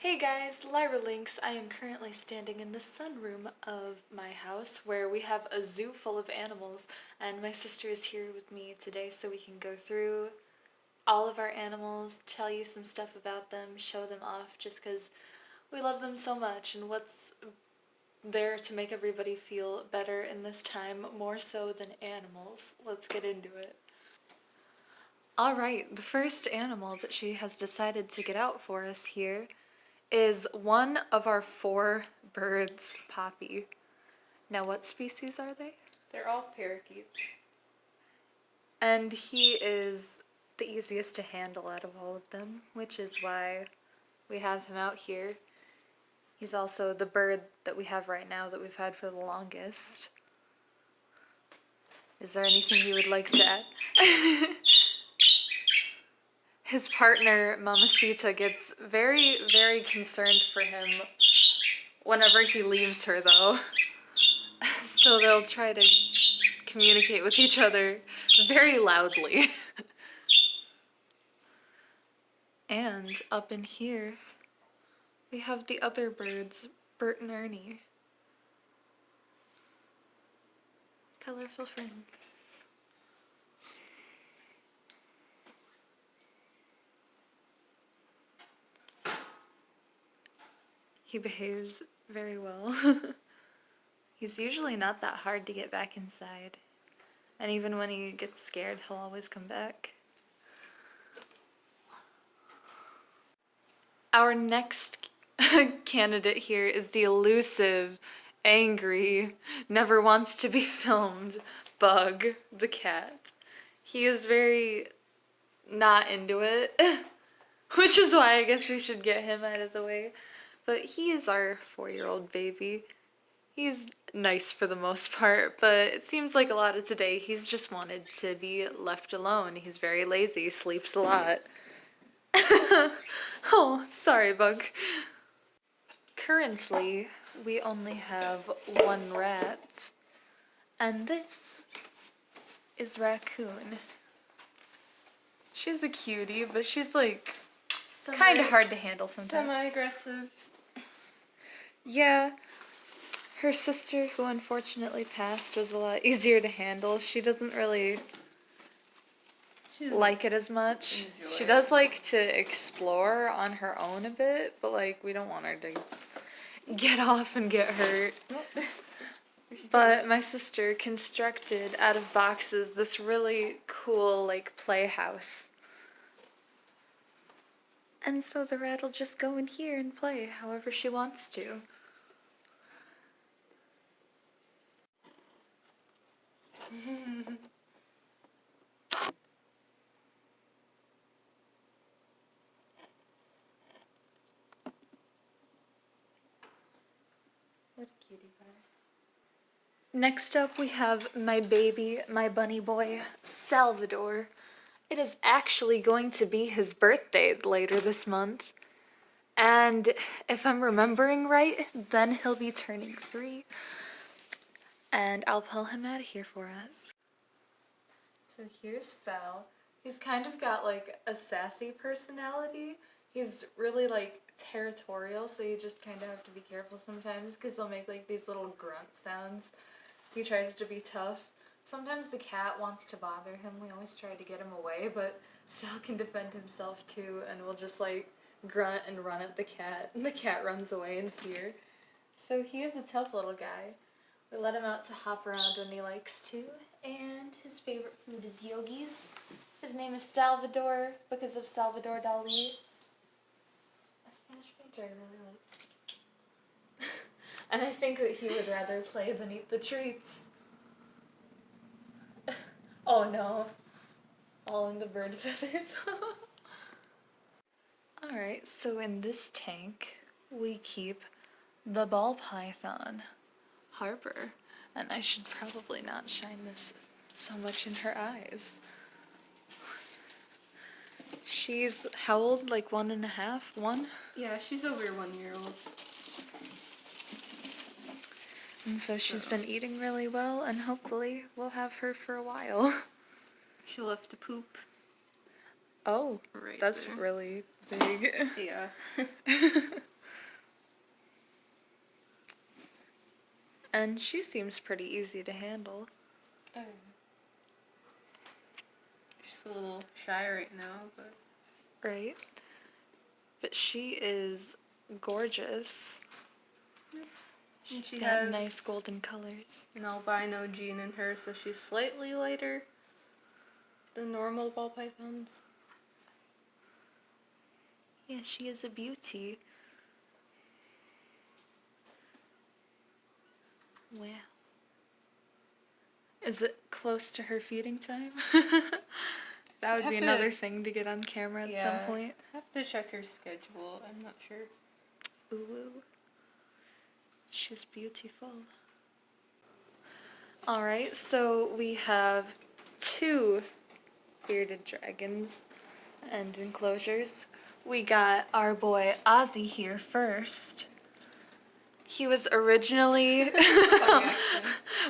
Hey guys, Lyra Links. I am currently standing in the sunroom of my house where we have a zoo full of animals, and my sister is here with me today so we can go through all of our animals, tell you some stuff about them, show them off just because we love them so much and what's there to make everybody feel better in this time more so than animals. Let's get into it. Alright, the first animal that she has decided to get out for us here is one of our 4 birds, Poppy. Now, what species are they? They're all parakeets. And he is the easiest to handle out of all of them, which is why we have him out here. He's also the bird that we have right now that we've had for the longest. Is there anything you would like to add? His partner, Mamacita, gets very, very concerned for him whenever he leaves her, though. So they'll try to communicate with each other very loudly. And up in here, we have the other birds, Bert and Ernie. Colorful friends. He behaves very well. He's usually not that hard to get back inside. And even when he gets scared, he'll always come back. Our next candidate here is the elusive, angry, never wants to be filmed Bug, the cat. He is very not into it, which is why I guess we should get him out of the way. But he is our 4-year-old baby. He's nice for the most part, but it seems like a lot of today he's just wanted to be left alone. He's very lazy, sleeps a lot. Oh, sorry, Bug. Currently, we only have 1 rat, and this is Raccoon. She's a cutie, but she's like kind of hard to handle sometimes. Semi-aggressive. Yeah. Her sister, who unfortunately passed, was a lot easier to handle. She doesn't really like it as much. She does like to explore on her own a bit, but like we don't want her to get off and get hurt. But my sister constructed out of boxes this really cool like playhouse. And so the rat will just go in here and play however she wants to. What a cutie pie. Next up we have my baby, my bunny boy, Salvador. It is actually going to be his birthday later this month. And if I'm remembering right, then he'll be turning 3. And I'll pull him out of here for us. So here's Sal. He's kind of got like a sassy personality. He's really like territorial, so you just kind of have to be careful sometimes because he'll make like these little grunt sounds. He tries to be tough. Sometimes the cat wants to bother him. We always try to get him away, but Sal can defend himself too and will just like grunt and run at the cat, and the cat runs away in fear. So he is a tough little guy. We let him out to hop around when he likes to, and his favorite food is yogis. His name is Salvador because of Salvador Dali, a Spanish painter I really like. And I think that he would rather play than eat the treats. Oh no, all in the bird feathers. Alright, so in this tank, we keep the ball python, Harper. And I should probably not shine this so much in her eyes. She's how old? Like 1.5? 1? Yeah, she's over 1 year old. And so she's been eating really well, and hopefully we'll have her for a while. She left to poop. Oh, Right that's there. really big. Yeah. And she seems pretty easy to handle. Oh. She's a little shy right now, but... Right? But she is gorgeous. And She's she got has nice golden colors. an albino gene in her, so she's slightly lighter than normal ball pythons. Yeah, she is a beauty. Wow. Is it close to her feeding time? That would be another thing to get on camera at some point. I have to check her schedule. I'm not sure. Ooh. She's beautiful. Alright, so we have 2 bearded dragons and enclosures. We got our boy Ozzy here first. He was originally...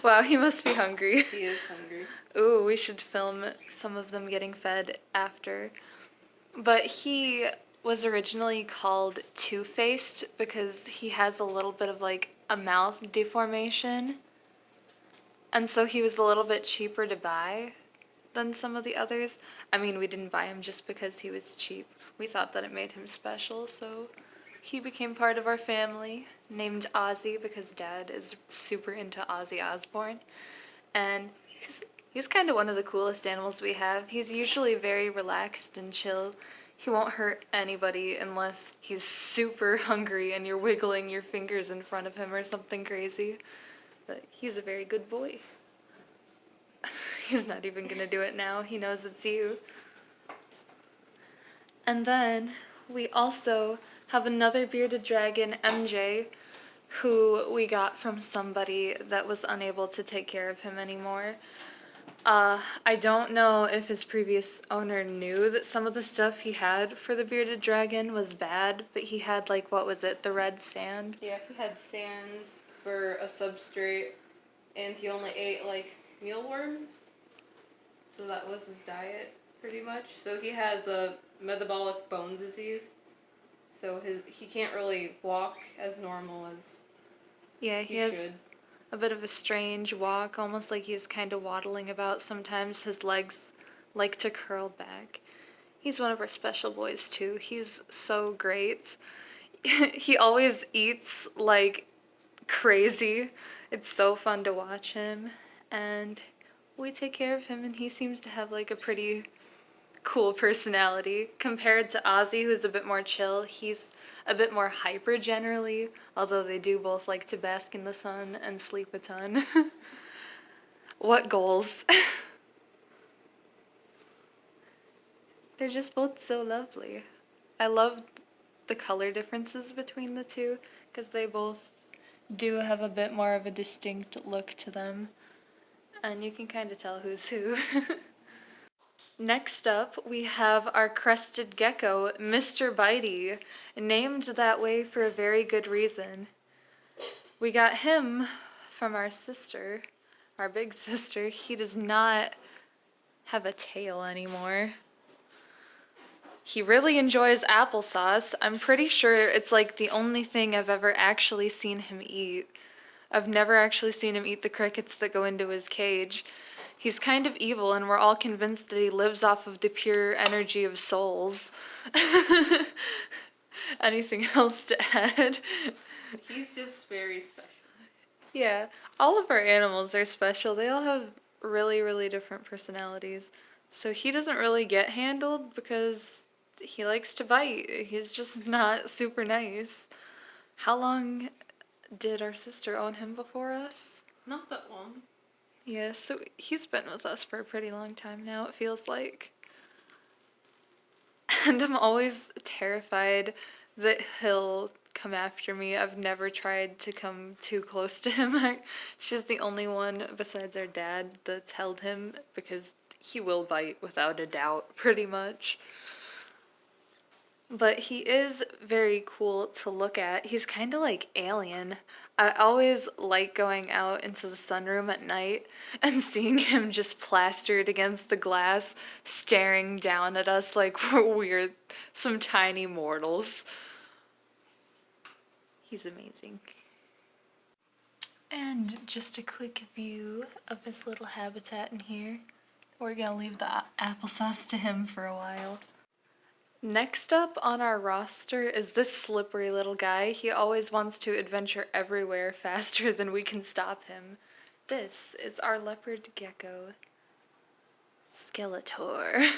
Wow, he must be hungry. He is hungry. Ooh, we should film some of them getting fed after. But he was originally called Two-Faced because he has a little bit of like a mouth deformation. And so he was a little bit cheaper to buy than some of the others. I mean, we didn't buy him just because he was cheap. We thought that it made him special, so he became part of our family, named Ozzy because Dad is super into Ozzy Osbourne. And he's kind of one of the coolest animals we have. He's usually very relaxed and chill. He won't hurt anybody unless he's super hungry and you're wiggling your fingers in front of him or something crazy. But he's a very good boy. He's not even gonna do it now. He knows it's you. And then we also have another bearded dragon, MJ, who we got from somebody that was unable to take care of him anymore. I don't know if his previous owner knew that some of the stuff he had for the bearded dragon was bad, but he had like, what was it, the red sand? Yeah, he had sand for a substrate, and he only ate like mealworms. So that was his diet, pretty much. So he has a metabolic bone disease. So he can't really walk as normal as he has a bit of a strange walk, almost like he's kind of waddling about. Sometimes his legs like to curl back. He's one of our special boys too. He's so great. He always eats like crazy. It's so fun to watch him, and we take care of him, and he seems to have like a pretty cool personality compared to Ozzy, who's a bit more chill. He's a bit more hyper generally, although they do both like to bask in the sun and sleep a ton. What goals? They're just both so lovely. I love the color differences between the two because they both do have a bit more of a distinct look to them, and you can kind of tell who's who. Next up, we have our crested gecko, Mr. Bitey, named that way for a very good reason. We got him from our sister, our big sister. He does not have a tail anymore. He really enjoys applesauce. I'm pretty sure it's like the only thing I've ever actually seen him eat. I've never actually seen him eat the crickets that go into his cage. He's kind of evil, and we're all convinced that he lives off of the pure energy of souls. Anything else to add? He's just very special. Yeah, all of our animals are special. They all have really, really different personalities. So he doesn't really get handled because he likes to bite. He's just not super nice. How long did our sister own him before us? Not that long. Yeah, so he's been with us for a pretty long time now, it feels like. And I'm always terrified that he'll come after me. I've never tried to come too close to him. She's the only one besides our dad that's held him because he will bite without a doubt, pretty much. But he is very cool to look at. He's kind of like alien. I always like going out into the sunroom at night and seeing him just plastered against the glass, staring down at us like we're some tiny mortals. He's amazing. And just a quick view of his little habitat in here. We're gonna leave the applesauce to him for a while. Next up on our roster is this slippery little guy. He always wants to adventure everywhere faster than we can stop him. This is our leopard gecko, Skeletor.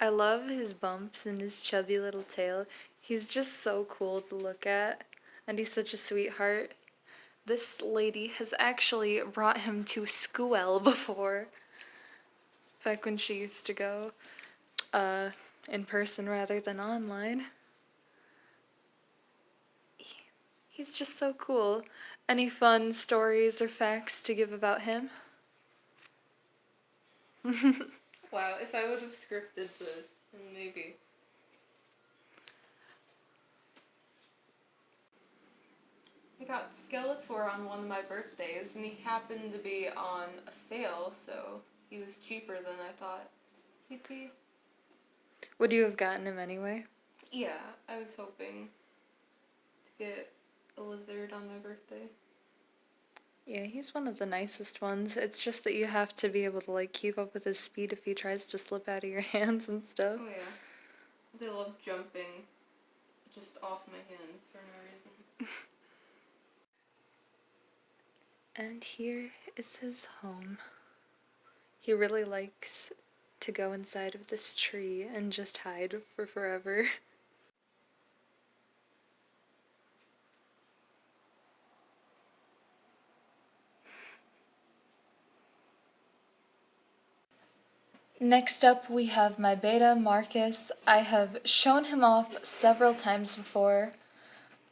I love his bumps and his chubby little tail. He's just so cool to look at, and he's such a sweetheart. This lady has actually brought him to school before, back when she used to go in person rather than online. He's just so cool. Any fun stories or facts to give about him? Wow, if I would have scripted this, maybe. I got Skeletor on one of my birthdays, and he happened to be on a sale, so he was cheaper than I thought he'd be. Would you have gotten him anyway? Yeah, I was hoping to get a lizard on my birthday. Yeah, he's one of the nicest ones. It's just that you have to be able to like keep up with his speed if he tries to slip out of your hands and stuff. Oh yeah. They love jumping just off my hand for no reason. And here is his home. He really likes to go inside of this tree and just hide for forever. Next up, we have my beta, Marcus. I have shown him off several times before.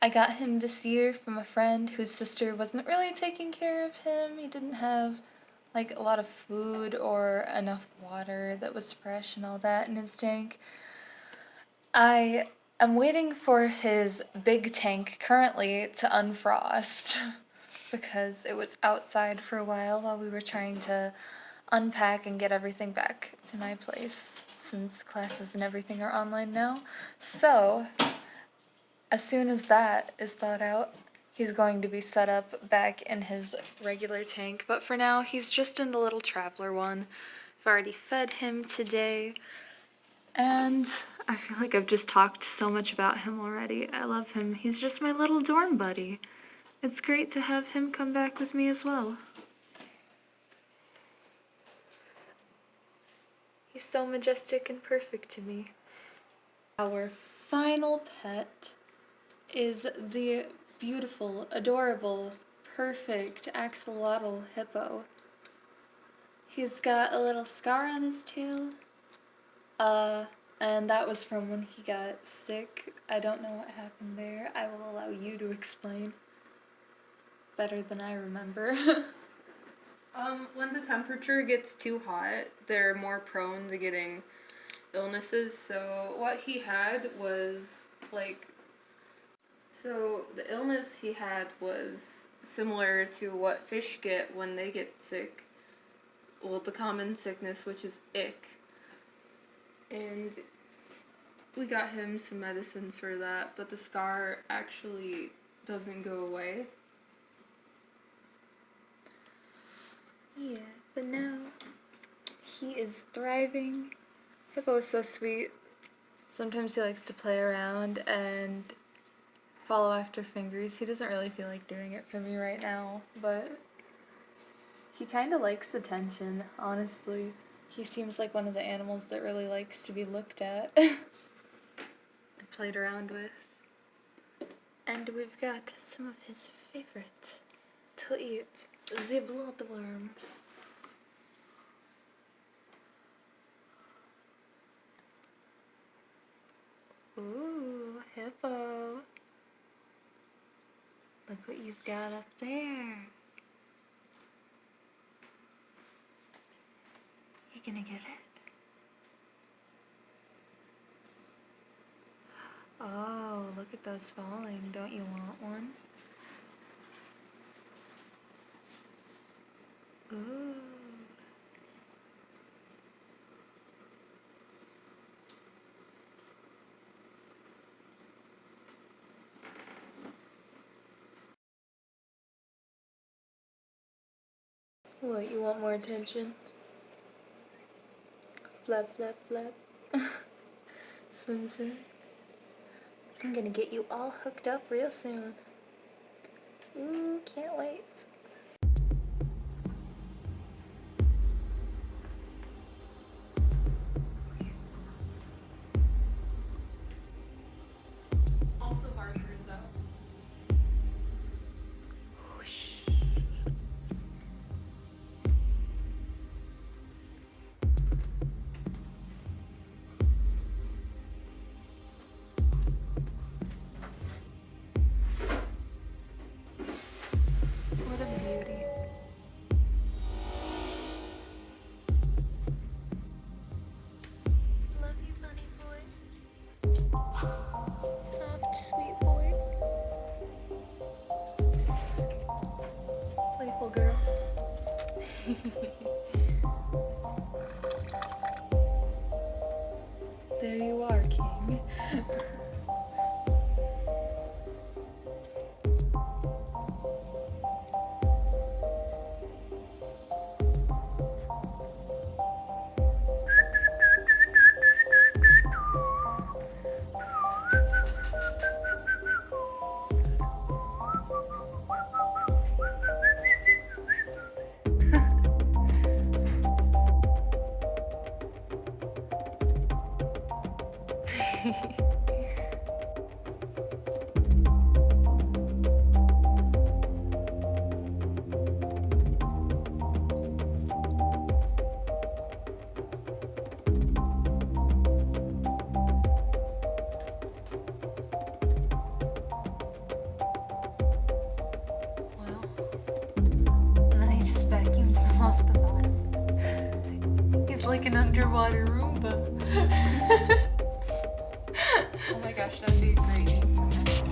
I got him this year from a friend whose sister wasn't really taking care of him. He didn't have like a lot of food or enough water that was fresh and all that in his tank. I am waiting for his big tank currently to unfrost because it was outside for a while we were trying to unpack and get everything back to my place since classes and everything are online now. So, as soon as that is thawed out, he's going to be set up back in his regular tank. But for now, he's just in the little traveler one. I've already fed him today. And I feel like I've just talked so much about him already. I love him. He's just my little dorm buddy. It's great to have him come back with me as well. He's so majestic and perfect to me. Our final pet is the beautiful, adorable, perfect axolotl hippo. He's got a little scar on his tail. And that was from when he got sick. I don't know what happened there. I will allow you to explain better than I remember. When the temperature gets too hot, they're more prone to getting illnesses. So what he had was so the illness he had was similar to what fish get when they get sick. Well, the common sickness, which is ick. And we got him some medicine for that, but the scar actually doesn't go away. Yeah, but now he is thriving. Hippo is so sweet. Sometimes he likes to play around and follow after fingers. He doesn't really feel like doing it for me right now, but he kind of likes attention, honestly. He seems like one of the animals that really likes to be looked at and played around with. And we've got some of his favorite to eat, the bloodworms. Ooh, Hippo. Look what you've got up there. You gonna get it? Oh, look at those falling. Don't you want one? Ooh. What, you want more attention? Flap, flap, flap. Swimsuit. I'm gonna get you all hooked up real soon. Ooh, can't wait. Also Harper's out. What a beauty. Love you, bunny boy. Soft, sweet boy. Playful girl. There you are, King. Wow. And then he just vacuums them off the bottom. He's like an underwater Roomba. Oh my gosh, that'd be a great name for that.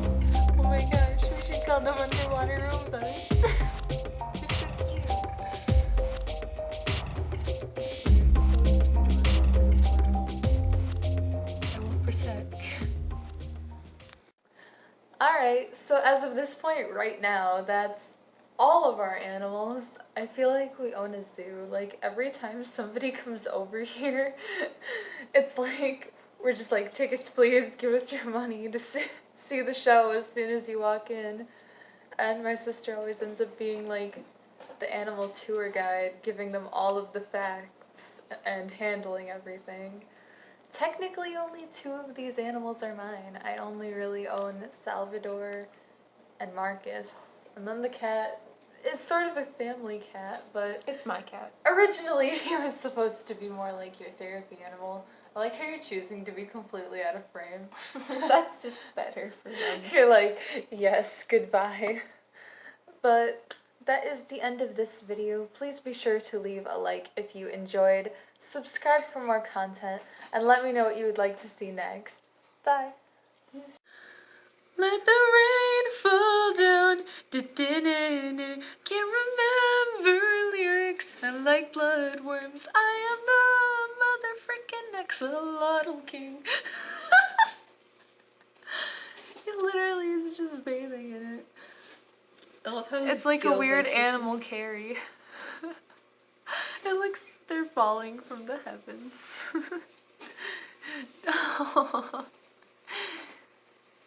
Oh my gosh, we should call them underwater Roombas. They're so cute. I will protect. Alright, so as of this point right now, that's all of our animals. I feel like we own a zoo. Like, every time somebody comes over here, it's like, we're just like, tickets please, give us your money to see the show as soon as you walk in. And my sister always ends up being like the animal tour guide, giving them all of the facts and handling everything. Technically, only 2 of these animals are mine. I only really own Salvador and Marcus. And then the cat is sort of a family cat, but It's my cat. originally he was supposed to be more like your therapy animal. I like how you're choosing to be completely out of frame. That's just better for them. You're like, yes, goodbye. But that is the end of this video. Please be sure to leave a like if you enjoyed, subscribe for more content, and let me know what you would like to see next. Bye. Let the rain fall down. Can't remember lyrics. I like bloodworms. I am the motherfucking axolotl king. He literally is just bathing in it. I love how It's like a weird animal carry. It looks they're falling from the heavens.